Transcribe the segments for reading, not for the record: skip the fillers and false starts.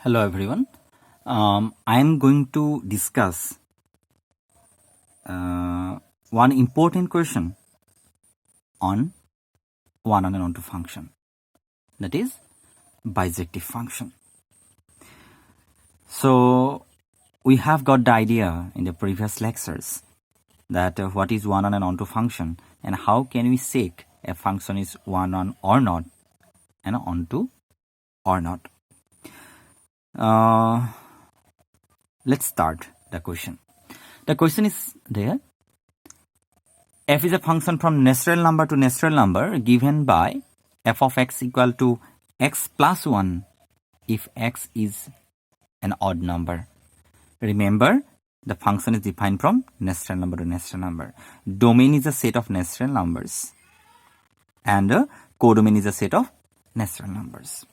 Hello everyone. I am going to discuss one important question on one and onto function, that is bijective function. So we have got the idea in the previous lectures that what is one and onto function and how can we check a function is one on or not and onto or not. Let's start the question. The question is there. F is a function from natural number to natural number given by f of x equal to x plus 1 if x is an odd number. Remember, the function is defined from natural number to natural number. Domain is a set of natural numbers and a codomain is a set of natural numbers.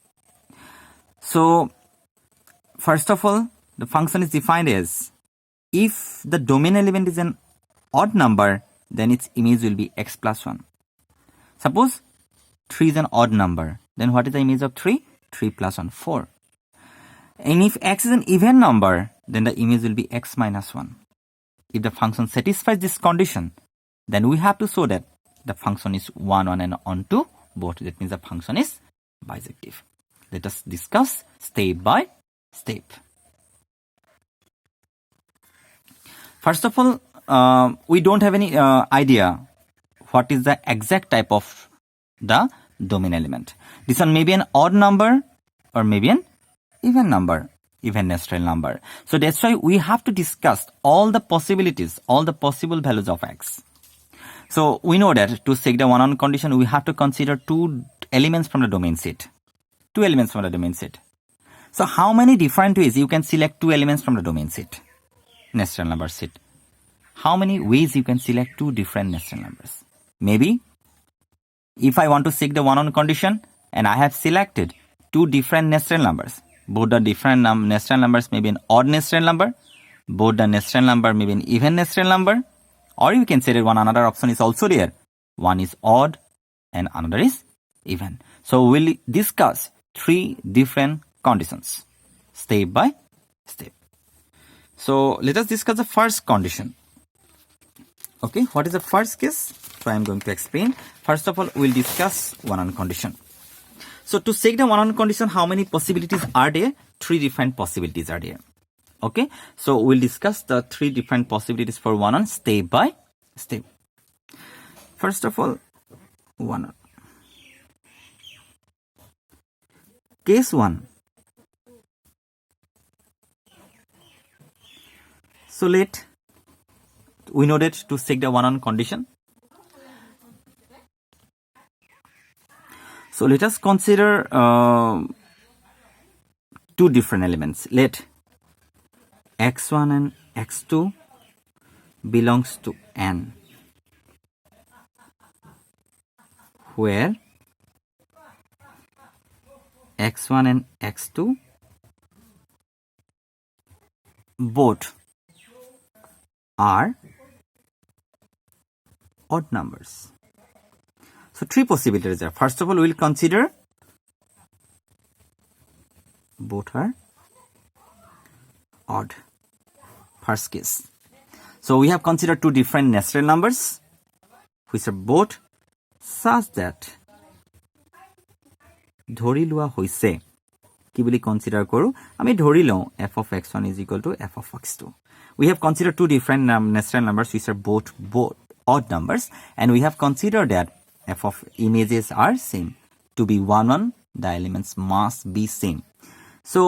So, first of all, the function is defined as if the domain element is an odd number, then its image will be x plus 1. Suppose 3 is an odd number, then what is the image of 3? 3 plus 1, 4. And if x is an even number, then the image will be x minus 1. If the function satisfies this condition, then we have to show that the function is 1 and onto both. That means the function is bijective. Let us discuss step by step. First of all, we don't have any idea what is the exact type of the domain element. This one may be an odd number or maybe an even number, even natural number. So that's why we have to discuss all the possibilities, all the possible values of x. So we know that to check the one-on condition, we have to consider two elements from the domain set. Two elements from the domain set. So how many different ways you can select two elements from the domain set? Natural number set. How many ways you can select two different natural numbers? Maybe if I want to check the one-on condition and I have selected two different natural numbers, both the different natural numbers may be an odd natural number, both the natural number may be an even natural number, or you can say that one another option is also there. One is odd and another is even. So we'll discuss three different conditions step by step. So let us discuss the first condition. Okay, what is the first case? So I am going to explain. First of all, we'll discuss one-on condition. So to check the one-on condition, how many possibilities are there? Three different possibilities are there. Okay, so we'll discuss the three different possibilities for one-on step by step. First of all, one-on. Case 1. So we know that to check the one-on condition. So let us consider two different elements. Let x1 and x2 belongs to n, where x1 and x2 both are odd numbers. So three possibilities are. First of all, we'll consider both are odd. First case. So we have considered two different natural numbers which are both such that ধৰি লোৱা হৈছে কি বুলি consider কৰো আমি ধৰি লওঁ f of x1 is equal to f of x2. We have considered two different natural numbers which are both odd numbers, and we have considered that f of images are same. To be one-on, the elements must be same. So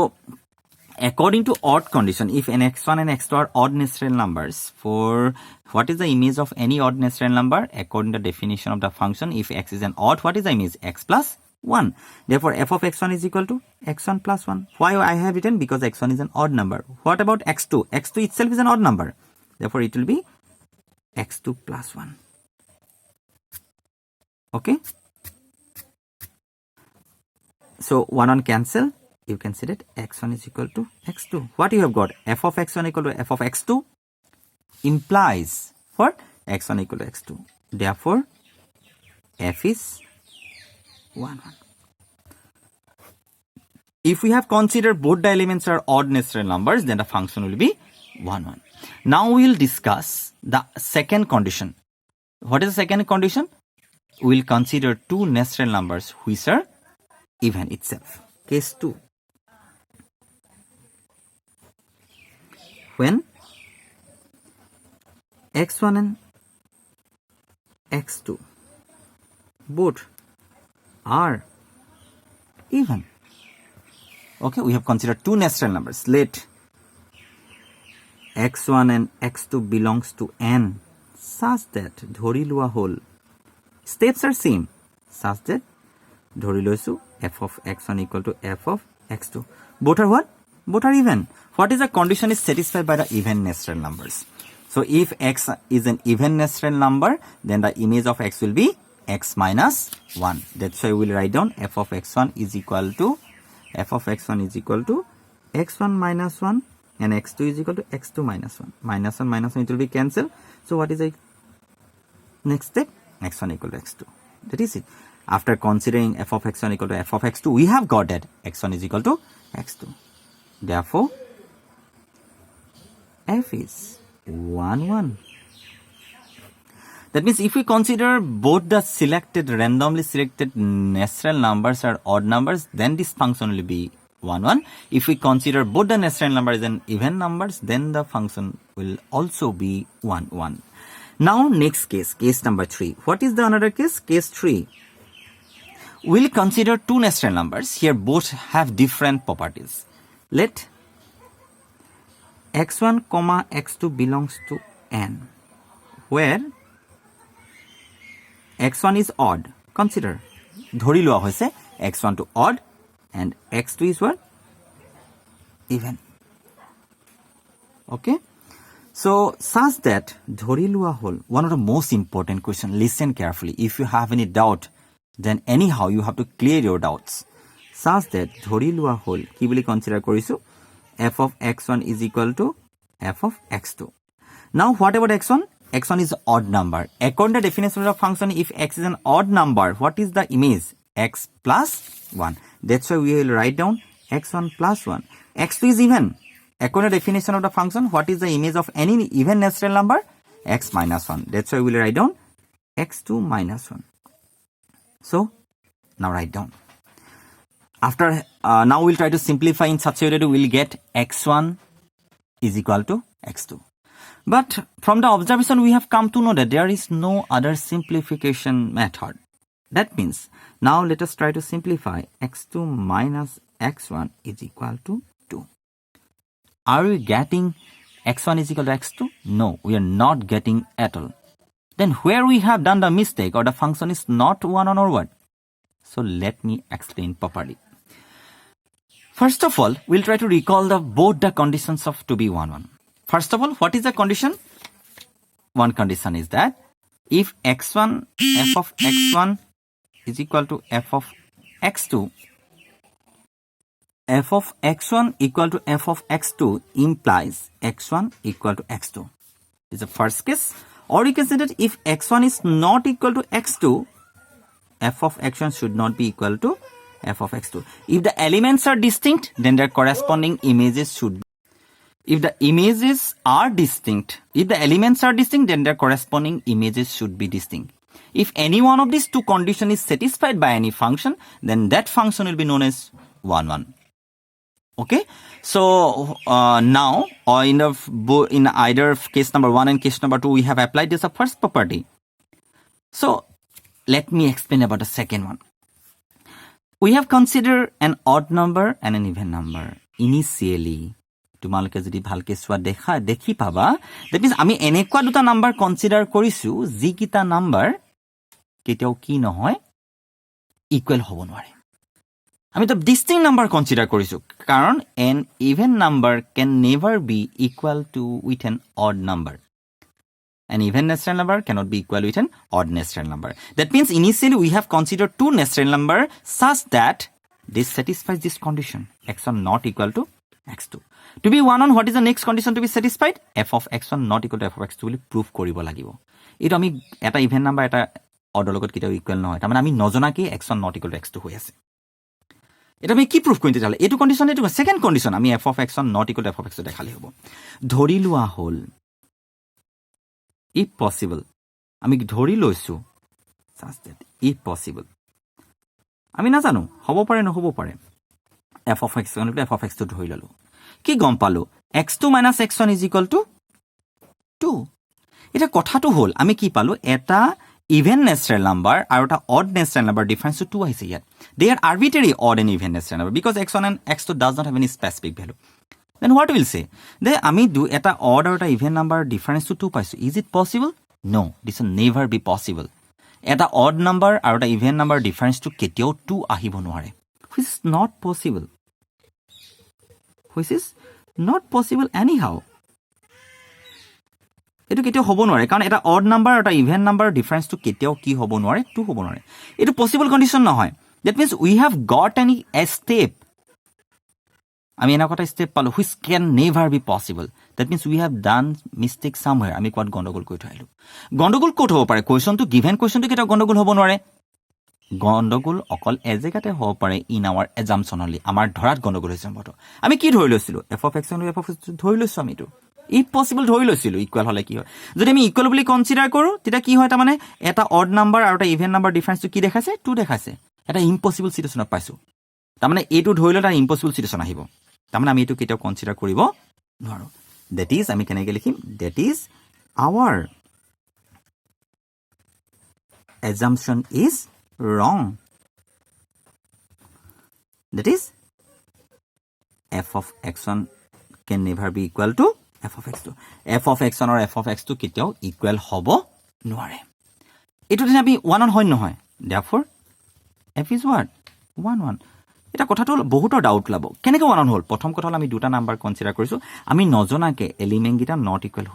according to odd condition, if an x1 and x2 are odd natural numbers, for what is the image of any odd natural number? According to the definition of the function, if x is an odd, what is the image? X plus 1. Therefore, f of x1 is equal to x1 plus 1. Why I have written? Because x1 is an odd number. What about x2? x2 itself is an odd number. Therefore, it will be x2 plus 1. Okay? So, one-on cancel. You can see that x1 is equal to x2. What you have got? F of x1 equal to f of x2 implies what? x1 equal to x2. Therefore, f is 1, 1. If we have considered both the elements are odd natural numbers, then the function will be 1, 1. Now we will discuss the second condition. What is the second condition? We will consider two natural numbers which are even itself. Case 2. When x1 and x2 both are even. Okay, we have considered two natural numbers. Let x1 and x2 belongs to n such that ধৰি লোৱা হল steps are same such that ধৰি লৈছো f of x1 equal to f of x2. Both are what? Both are even. What is the condition is satisfied by the even natural numbers. So if x is an even natural number, then the image of x will be x minus 1. That's why we will write down f of x1 is equal to x1 minus 1 and x2 is equal to x2 minus 1. Minus 1 minus 1, it will be cancelled. So what is the next step? x1 equal to x2. That is it. After considering f of x1 equal to f of x2, we have got that x1 is equal to x2. Therefore, f is 1, 1. That means if we consider both the randomly selected natural numbers are odd numbers, then this function will be 1, 1. If we consider both the natural numbers and even numbers, then the function will also be 1, 1. Now next case number 3. What is the another case? Case 3. We'll consider two natural numbers. Here both have different properties. Let x1, x2 belongs to n, where x1 is odd. Consider ধৰি লোৱা হৈছে x1 to odd and x2 is what? Even. Okay? So such that ধৰি লোৱা হল, one of the most important question, listen carefully. If you have any doubt, then anyhow you have to clear your doubts. Such that ধৰি লোৱা হল কি বুলি consider কৰিছো f of x1 is equal to f of x2. Now what about x1? x1 is odd number. According to the definition of the function, if x is an odd number, what is the image? X plus 1. That's why we will write down x1 plus 1. x2 is even. According to the definition of the function, what is the image of any even natural number? X minus 1. That's why we will write down x2 minus 1. So now write down. After now we'll try to simplify in such a way that we will get x1 is equal to x2. But from the observation we have come to know that there is no other simplification method. That means now let us try to simplify x2 minus x1 is equal to 2. Are we getting x1 is equal to x2? No, we are not getting at all. Then where we have done the mistake or the function is not 1 on or what? So let me explain properly. First of all, we'll try to recall both the conditions of to be 1, 1. First of all, what is the condition? One condition is that if x1, f of x1 is equal to f of x2, f of x1 equal to f of x2 implies x1 equal to x2. This is the first case. Or you can say that if x1 is not equal to x2, f of x1 should not be equal to f of x2. If the elements are distinct, then their corresponding images should be. If the elements are distinct, then their corresponding images should be distinct. If any one of these two conditions is satisfied by any function, then that function will be known as 1, 1. Okay? So now, or in either case number 1 and case number 2, we have applied this first property. So let me explain about the second one. We have considered an odd number and an even number. Initially, তোমালোকে যদি ভালকে চোৱা দেখি পাবা, that means আমি এনেকুৱা দুটা number consider কৰিছো যিকিটা নাম্বাৰ কেতিয়াও কি নহয় ইকুৱেল হ'ব নোৱাৰে। আমি তো ডিস্টিংক্ট নাম্বাৰ কনসিডাৰ কৰিছো কাৰণ an even number can never be equal to with an odd number. An even natural number cannot be equal with an odd natural number. That means initially we have considered two natural numbers such that this satisfies this condition. x1 not equal to x2. To be 1 on, what is the next condition to be satisfied? f of x1 not equal to f of x2 will prove কৰিব লাগিব। এইটো আমি এটা even number এটা অডৰ লগত কেতিয়াও equal নহয়, তাৰমানে আমি নজনাকৈ x1 not equal to x2 হৈ আছে। এটা আমি কি প্ৰুফ কৰিম তেতিয়াহ'লে এইটো কণ্ডিশ্যন এইটো ছেকেণ্ড কণ্ডিশ্যন আমি f of x one not equal to f of x two দেখালেই হ'ব ধৰি লোৱা হ'ল ইফ পচিবল আমি ধৰি লৈছোঁ ইফ পচিবল আমি নাজানো হ'ব পাৰে নহ'ব পাৰে f of x f of x two ধৰি ল'লোঁ কি গম পালোঁ x2 minus x1 is equal to 2 এতিয়া কথাটো হ'ল আমি কি পালোঁ এটা ইভেন নেচাৰেল নাম্বাৰ আৰু এটা অড নেচাৰেল নাম্বাৰ ডিফাৰেঞ্চটো 2 আহিছে ইয়াত they are arbitrary odd and even natural number because x1 and x2 does not have any specific value then what will চে দে আমি এটা অড আৰু এটা ইভেন নাম্বাৰ ডিফাৰেঞ্চটো 2 পাইছোঁ is it possible no' this will never be possible এটা odd number আৰু এটা even number ডিফাৰেঞ্চটো কেতিয়াও 2 আহিব নোৱাৰে which is not possible which is not possible anyhow এইটো কেতিয়াও হ'ব নোৱাৰে কাৰণ এটা অড নাম্বাৰ আৰু এটা ইভেন নাম্বাৰ ডিফাৰেঞ্চটো কেতিয়াও কি হ'ব নোৱাৰে 2 হ'ব নোৱাৰে এইটো পচিবল কণ্ডিশ্যন নহয় that means we have got any a step আমি এনেকুৱা এটা ষ্টেপ পালোঁ which can never be possible that means we have done mistake somewhere আমি ক'ত গণ্ডগোল কৰি থৈ আহিলোঁ গণ্ডগোল ক'ত হ'ব পাৰে কুৱেশ্যনটো গিভেন কুৱেশ্যনটো কেতিয়াও গণ্ডগোল হ'ব নোৱাৰে গণ্ডগোল অকল এজেগাতে হ'ব পাৰে ইন আৱাৰ এজামশ্যন অনলি আমাৰ ধৰাত গণ্ডগোল হৈছে সম্ভৱতঃ আমি কি ধৰি লৈছিলোঁ F of x f of x ধৰি লৈছোঁ আমি এইটো ইফ পচিবল ধৰি লৈছিলোঁ ইকুৱেল হ'লে কি হয় যদি আমি ইকুৱেল বুলি কনচিডাৰ কৰোঁ তেতিয়া কি হয় তাৰমানে এটা অড নাম্বাৰ আৰু এটা ইভেন নাম্বাৰ ডিফাৰেঞ্চটো কি দেখাইছে 2 দেখাইছে এটা ইম্পচিবল চিটুৱেশ্যনত পাইছোঁ তাৰমানে এইটো ধৰি লৈ এটা ইম্পচিবল চিটুৱেশ্যন আহিব তাৰমানে আমি এইটো কেতিয়াও কনচিডাৰ কৰিব নোৱাৰোঁ ডেট ইজ আমি কেনেকৈ লিখিম that is our assumption is wrong that is f of x one can never be equal to f of x two f of x one আৰু এফ অফ এক্সটো কেতিয়াও ইকুৱেল হ'ব নোৱাৰে এইটো দিনা আমি 1 হয় নহয় দেয়াৰফৰ এফ ইজ হোৱাট 1 এটা কথাটো বহুতৰ ডাউট ওলাব কেনেকৈ 1 হ'ল প্ৰথম কথা হ'ল আমি দুটা নাম্বাৰ কনচিডাৰ কৰিছোঁ আমি নজনাকৈ এলিমেণ্টকেইটা নট ইকুৱেল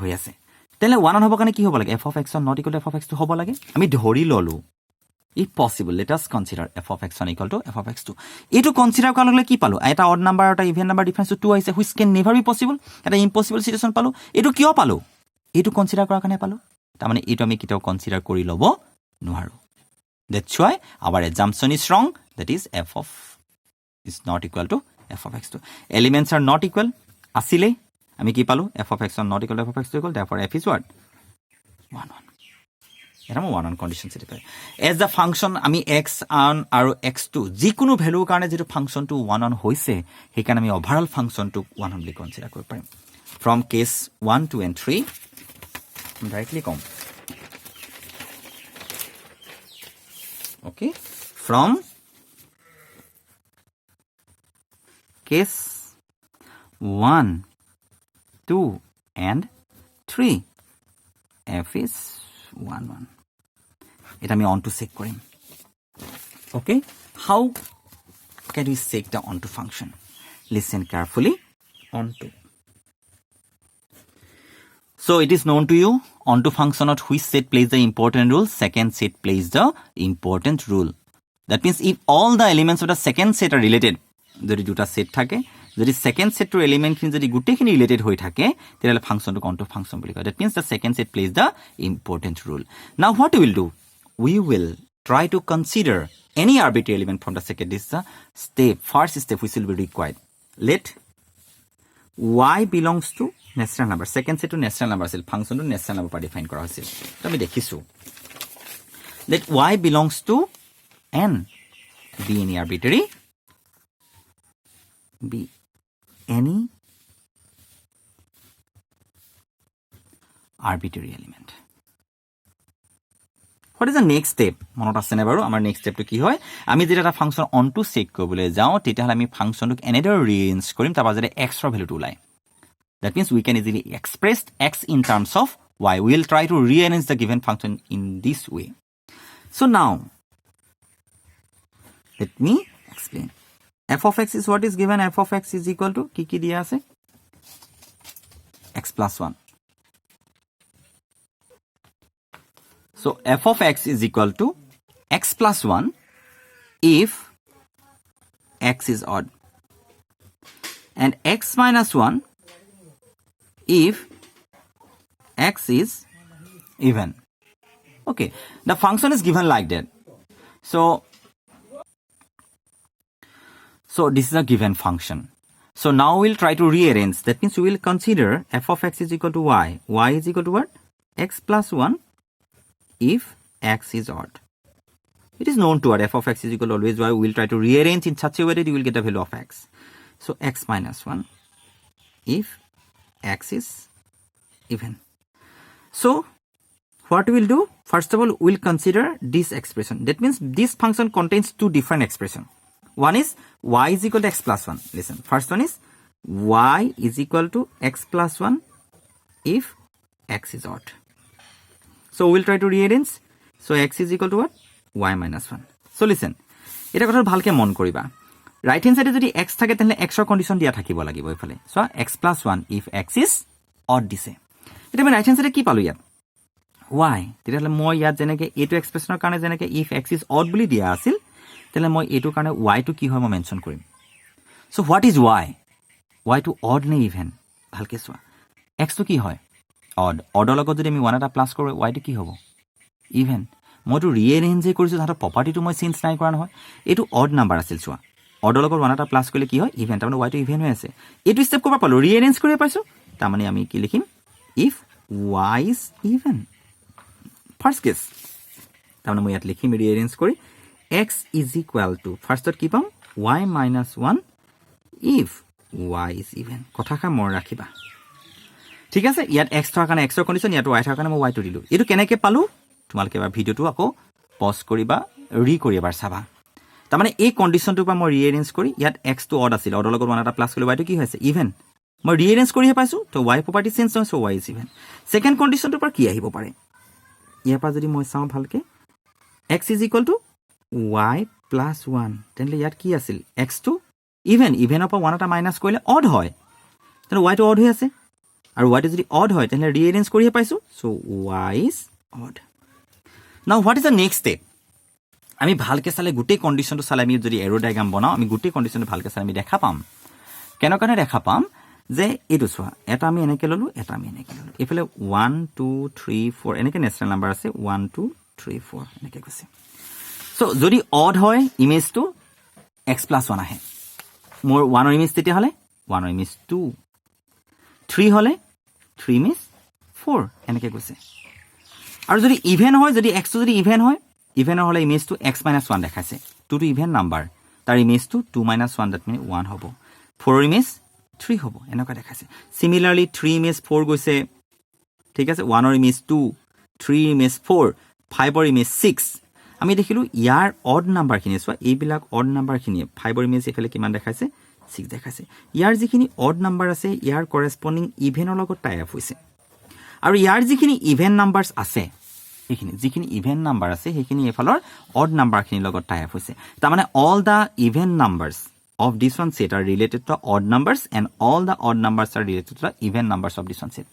হৈ আছে তেনে 1 হ'বৰ কাৰণে কি হ'ব লাগে f of x one not equal to f of x two হ'ব লাগে আমি ধৰি ল'লোঁ if possible let us consider f of x one equal to f of x two এইটো কনচিডাৰ কৰাৰ লগে কি পালোঁ এটা অড নাম্বাৰ আৰু এটা ইভেন নাম্বাৰ ডিফাৰেঞ্চটো 2 আহিছে which can never be possible এটা ইম্পচিবল চিটুৱেশ্যন পালোঁ এইটো কিয় পালোঁ এইটো কনচিডাৰ কৰাৰ কাৰণে পালোঁ তাৰমানে এইটো আমি কেতিয়াও কনচিডাৰ কৰি ল'ব নোৱাৰোঁ That's why our assumption is wrong. That is f of is not equal to f of x2. Elements are not equal. Asile, আমি কি পালো f of x1 not equal to f of x2 equal. Therefore, f is what? 1 1. এটা মই 1 condition সেটি পাই as the function আমি x1 আৰু x2 যিকোনো ভ্যালুৰ কাৰণে যেটো ফাংশনটো 1 হৈছে হেকাৰণে আমি ওভাৰঅল ফাংশনটো 1 বুলি কনসিডাৰ কৰিব পাৰিম from case 1 2 and 3 directly come. Okay, from case 1, 2, and 3, f is 1 1. It আমি on to check Karim. Okay, how can we check the onto function? Listen carefully. Onto. So it is known to you onto function at which set plays the important rule, second set plays the important rule. That means if all the elements of the second set are related, যদি দুটা set থাকে যদি second সেটৰ এলিমেন্টখিনি যদি গুটেখিনি related হৈ থাকে তেতিয়াহ'লে ফাংশনটো onto function বুলি কয়. That means the second set plays the important rule. Now what we will do? We will try to consider any arbitrary element from the second. This is the step, first step which will be required. Let y belongs to natural number. Second set to natural number আছিল ফাংশনটো natural number পৰা define কৰা হৈছিল তো আমি দেখিছো let y belongs to n be any arbitrary be any arbitrary element. What is the next step? মনত আছে নে বাৰু আমাৰ নেক্সট স্টেপটো কি হয় আমি যেতিয়া এটা ফাংশন অন টু চেক কৰিবলৈ যাওঁ তেতিয়াহ'লে আমি ফাংশনটোক এনেদৰে ৰিএৰেঞ্জ কৰিম তাৰ পাছতে x ৰ ভ্যালুটো ওলাই. That means we can easily express x in terms of y. We will try to rearrange the given function in this way. So now, let me explain. F of x is what is given. F of x is equal to কি দিয়া আছে x plus 1. So f of x is equal to x plus 1 if x is odd and x minus 1 if x is even. Okay, the function is given like that. So So this is a given function. So now we'll try to rearrange. That means we will consider f of x is equal to y. Y is equal to what? X plus 1 if x is odd. It is known to us f of x is equal to always y. We will try to rearrange in such a way that you will get a value of x. So x minus 1 if x is even. So what we will do? First of all, we will consider this expression. That means this function contains two different expressions. One is y is equal to x plus 1. Listen, first one is y is equal to x plus 1 if x is odd. So we will try to rearrange. So x is equal to what? Y minus 1. So listen, এটা কথা ভালকে মন কৰিবা। Right hand সাইডে যদি x থাকে তাহলে x ৰ কন্ডিশন দিয়া থাকিব লাগিব এইফালে। So x plus 1 if x is odd দিছে। এটা আমি রাইট হ্যান্ড সাইডে কি পালো ইয়াত? y। তেতিয়াহলে মই ইয়াত যেনেকে এইটো এক্সপ্ৰেছনৰ কাৰণে যেনেকে if x is odd বুলি দিয়া আছিল, তেতিয়াহলে মই এইটো কাৰণে y টো কি হয় মই mention Karim. So what is y? y to odd নে ইভেন? ভালকে চোৱা। x টো কি হয়? odd। oddৰ লগত যদি আমি 1 এটা প্লাস কৰো y টো কি হ'ব? ইভেন। মইতো ৰিএৰেঞ্জ কৰিছো, তাহাঁতৰ প্ৰপাৰ্টিটো মই চেঞ্জ নাই কৰা নহয়। এইটো অড নাম্বাৰ আছিল চোৱা। অডৰ লগত 1 এটা প্লাস কৰিলে কি হয়? ইভেন। তাৰমানে y টো ইভেন হৈ আছে। এইটো ষ্টেপ কৰিব পালো, ৰিএৰেঞ্জ কৰিব পাইছো। তাৰমানে আমি কি লিখিম? If y is even. First case. তাৰমানে মই ইয়াত লিখিম ৰিএৰেঞ্জ কৰি x is equal to ফাৰ্স্টত কি পাম? y minus 1 if y is even. কথাষা মন ৰাখিবা। ঠিক আছে? ইয়াত x থকাৰ কাৰণে x ৰ কন্ডিশন, ইয়াত y থকাৰ কাৰণে মই y টো দিলো। এইটো কেনেকে পালো? তোমালোকে এবাৰ ভিডিওটো আকৌ পজ কৰিবা, ৰি কৰি এবাৰ চাবা। তাৰমানে এই কন্ডিশনটোৰ পৰা মই ৰিএৰেঞ্জ কৰি ইয়াত x টো অড আছিল, অডৰ লগত 1 এটা প্লাস কৰিলে y টো কি হৈছে? ইভেন। মই ৰিএৰেঞ্জ কৰিহে পাইছো, তো y প্ৰপাৰ্টি চেঞ্জ নহয়, so y is even। Second কন্ডিশনটোৰ পৰা কি আহিব পাৰে? ইয়াৰ পৰা যদি মই চাওঁ ভালকে, x is equal to y plus 1, তেনলে ইয়াত কি আছিল? x টো ইভেন। ইভেনৰ পৰা 1 এটা মাইনাস কৰিলে অড হয়, তেনে y টো অড হৈ আছে। আৰু y টো যদি অড হয় তেনলে ৰিএৰেঞ্জ কৰিহে পাইছো, so y is odd. Now what is the next step? আমি ভালকে চালে গোটেই কন্ডিশনটো চালে আমি যদি এৰো ডায়াগ্ৰাম বনাও, আমি গোটেই কন্ডিশনটো ভালকে চালে আমি দেখা পাম। কেনেকৈ দেখা পাম? যে এইটো চোৱা, এটা আমি এনেকে ললো, এটা আমি এনেকে ললো। এফালে 1 2 3 4 এনেকে নেচাৰেল নাম্বাৰ আছে, 1 2 3 4 এনেকে গৈছে। সো যদি অড হয় ইমেজটো x plus 1 আহে। মোৰ 1 ৰ ইমেজ তেতিয়া হলে 1 ৰ ইমেজ 2, 3 হলে 3 ইমেজ 4 এনেকে গৈছে। আৰু যদি ইভেন হয়, যদি x টো যদি ইভেন হয়, ইভেনৰ হলে ইমেজটো x minus 1 দেখাইছে। 2 টো ইভেন নাম্বাৰ, তাৰ ইমেজটো 2 minus 1 দ্যাট মিন 1 হ'ব। 4 ৰ ইমেজ 3 হ'ব, এনেকুৱা দেখাইছে। সিমিলাৰলি 3 ইমেজ 4 গৈছে। ঠিক আছে? 1 ৰ ইমেজ 2, 3 ইমেজ 4, 5 ৰ ইমেজ 6। আমি দেখিলো ইয়াৰ অড নাম্বাৰখিনি চোৱা, এইবিলাক অড নাম্বাৰখিনি 5 ৰ ইমেজ এফালে কিমান দেখাইছে? 6 দেখাইছে। ইয়াৰ যিখিনি অড নাম্বাৰ আছে ইয়াৰ কৰেসপন্ডিং ইভেনৰ লগত টাই আপ হৈছে। আৰু ইয়াৰ যিখিনি ইভেন নাম্বাৰছ আছে, এইখিনি যিখিনি ইভেন নাম্বাৰ আছে সেইখিনি এফালৰ অড নাম্বাৰখিনিৰ লগত টাই আপ হৈছে। তাৰমানে all the even numbers of this one set are related to odd numbers and all the odd numbers are related to the even numbers of this one set.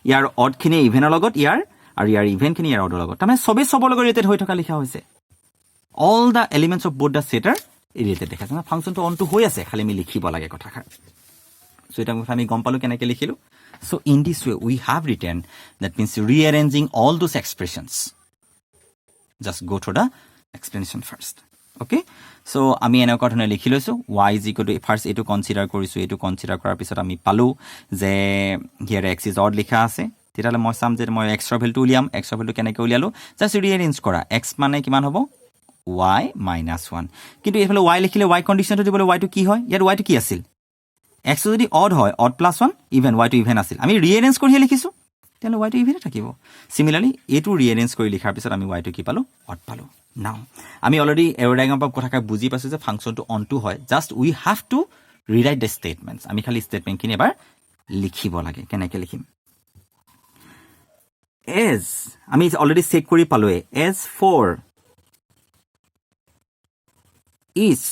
Year odd খিনি ইভেনৰ লগত ইয়াৰ, আৰু ইয়াৰ even খিনি ইয়াৰ অডৰ লগত, তাৰমানে সবে সবৰ লগত related হৈ থকা লিখা হৈছে। all the elements of both the set are related দেখাইছে। মানে ফাংচনটো অনটো হৈ আছে, খালি আমি লিখিব লাগে কথাষাৰ। সো এটা আমি গম পালো কেনেকে লিখিলো। So in this way we have written, that means rearranging all those expressions. Just go to the explanation first. Okay? So আমি এনেকুৱা ধৰণে লিখি লৈছো, y is equal to first এইটো কনসিডাৰ কৰিছো, এইটো কনসিডাৰ কৰাৰ পিছত আমি পালো যে হিয়াৰ x is odd লিখা আছে। তেতিয়াহলে মই চাম যে মই x ৰ ভ্যালুটো উলিয়াম। x ৰ ভ্যালু কেনেকৈ উলিয়ালো? জাস্ট ৰিএৰেঞ্জ কৰা। x মানে কিমান হ'ব? y minus 1। কিন্তু এইফালে y লিখিলে y কন্ডিশনটো দিবলৈ y টো কি হয়? ইয়াত y টো কি আছিল? x যদি অড হয়, অড প্লাস 1 ইভেন, y টো ইভেন আছিল। আমি ৰিএৰেঞ্জ কৰিহে লিখিছো, তেনে y টো ইভেন থাকিব। সিমিলাৰলি এইটো ৰিএৰেঞ্জ কৰি লিখাৰ পিছত আমি y টো কি পালো? অড পালো। নাও আমি অলৰেডি এৰো ডায়াগ্ৰাম পৰা কথাকে বুজি পাইছো যে ফাংচনটো অনটো হয়। Just we have to rewrite the statements. আমি খালি স্টেটমেন্টখিনি এবাৰ লিখিব লাগে। কেনেকে লিখিম? এজ আমি অলৰেডি চেক কৰি পালোৱে, এজ ফৰ ইজ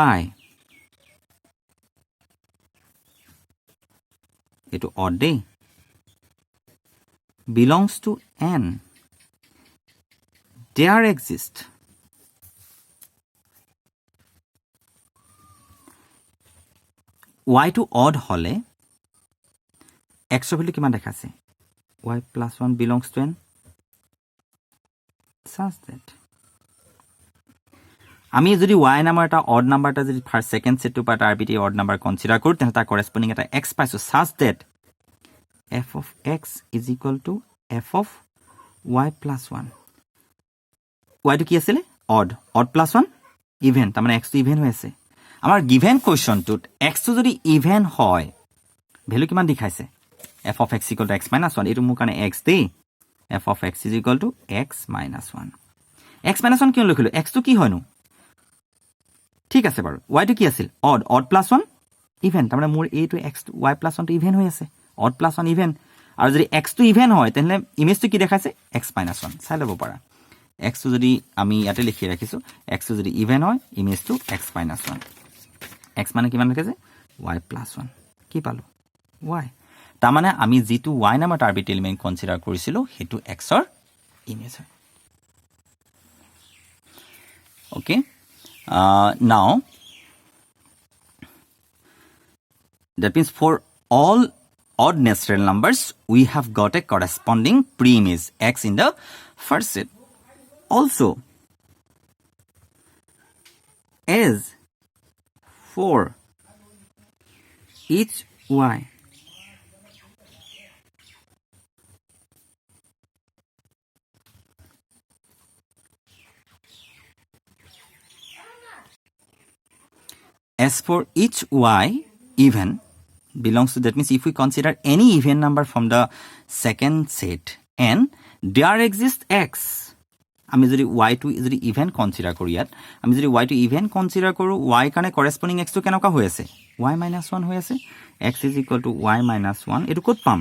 y, এইটো অড দেই, belongs to n, there exist y to odd হলে x ৰ ভ্যালু কিমান দেখাছে? y plus 1 belongs to n, such that আমি যদি y নামৰ এটা অড নাম্বাৰ এটা যদি ফাৰ্ষ্ট সেকেন্ড সেটটো পাত আৰবিট্ৰেৰী অড নাম্বাৰ কনসিডাৰ কৰো তেনে তাৰ কৰেসপন্ডিং এটা x পাইছো such that f of x is equal to f of y plus 1 y to কি আছিল odd plus 1 even তাৰ মানে x to even হৈ আছে আমাৰ given question টোত x to যদি even হয় ভ্যালু কিমান দেখাইছে f of x equal to x minus 1 এটো মোৰ কাৰণে x দেই f of x is equal to x minus 1 x minus 1 কিয় লিখিলো x to কি হয়নো ঠিক আছে বাৰু y to কি আছিল odd plus 1 even তাৰ মানে মোৰ a to x to y plus 1 to even হৈ আছে odd plus 1 even আৰু যদি x to even হয় তেনে ইমেজ to কি দেখাইছে x minus 1 চাই লব পাৰা x to যদি আমি ইয়াতে লিখি ৰাখিছো x to যদি even হয় image to x minus 1 x মানে কিমান লিখাছে y plus 1 কি পালো y তাৰ মানে আমি যেটো y নামৰ আৰবিট্ৰেৰী এলিমেন্ট কনসিডাৰ কৰিছিলো হেতু x ৰ ইমেজ হয় okay now that means for all odd natural numbers we have got a corresponding pre-image x in the first set also as for each y as for each y even belongs to that means if we consider any even number from the second set and there exists x আমি যদি y to যদি even consider কৰো ইয়াত আমি যদি y to even consider কৰো y কাৰণে corresponding x to কেনেকা হৈ আছে y minus 1 হৈ আছে x is equal to y minus 1 এটো কত পাম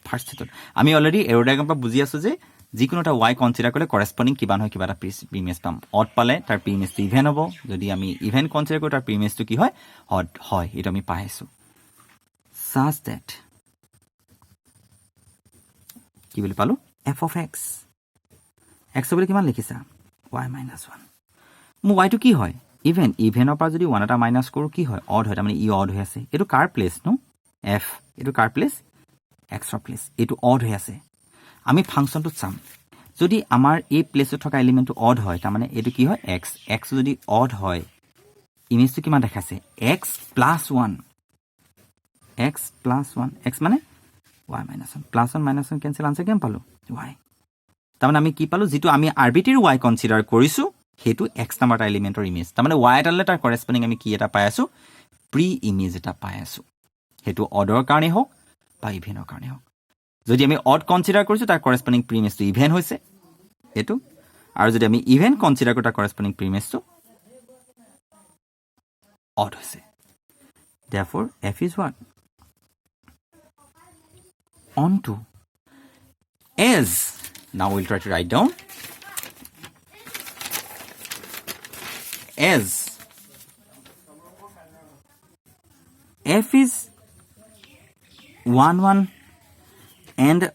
ফাৰ্স্ট সেটত আমি অলৰেডি এৰো ডায়াগ্ৰাম পা বুজি আছো যে যিকোনো এটা y কনসিডাৰ কৰিলে corresponding কিমান হয় কিবা এটা প্ৰিমিয়াস পাম odd পালে তাৰ প্ৰিমিয়াস টো ইভেন হ'ব যদি আমি ইভেন কনসিডাৰ কৰো তাৰ প্ৰিমিয়াস টো কি হয় odd হয় এটা আমি পাইছো such that কি বুলি পালো f of x x বুলি কিমান লিখিছা y minus 1 মু y টো কি হয় ইভেন ইভেনৰ পৰা যদি 1 এটা মাইনাস কৰো কি হয় odd হয় মানে ই odd হৈ আছে এটো কাৰ প্লেস নো f এটো কাৰ প্লেস x ৰ প্লেস এটো odd হৈ আছে আমি ফাংশনটো চাম যদি আমাৰ এই প্লেসত থকা এলিমেন্টটো odd হয় তাৰ মানে এটো কি হয় x x যদি odd হয় ইমেজটো কিমান দেখাইছে x plus 1 x plus 1 x মানে y minus 1 plus 1 minus 1 cancel answer কেম পালো y তাৰ মানে আমি কি পালো যেটো আমি আৰবিট্ৰেৰী y কনসিডাৰ কৰিছো হেতু x নামৰ এলিমেন্টৰ ইমেজ তাৰ মানে y এটালে তাৰ কৰেসপন্ডিং আমি কি এটা পাই আছো প্ৰি ইমেজ এটা পাই আছো হেতু অৰ্ডাৰ কাৰণে হোক বা ইভেনৰ কাৰণে হোক যদি আমি অড কনসিডাৰ কৰিছো তাৰ কৰেসপন্ডিং প্ৰিমিয়াস টো ইভেন হৈছে এটো আৰু যদি আমি ইভেন কনসিডাৰ কৰো তাৰ কৰেসপন্ডিং প্ৰিমিয়াস টো অড হৈছে therefore f is what onto as now we'll try to write down as f is 1 1 and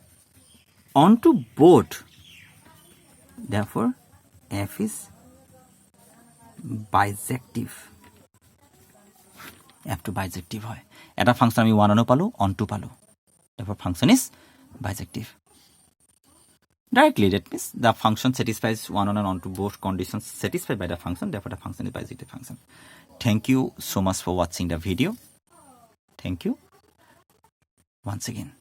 onto both therefore f is bijective f to bijective হয় এটা ফাংশন আমি 1 অন পালো on to পালো therefore function is bijective directly that means the function satisfies 1 on and on to both conditions satisfied by the function therefore the function is bijective function thank you so much for watching the video thank you once again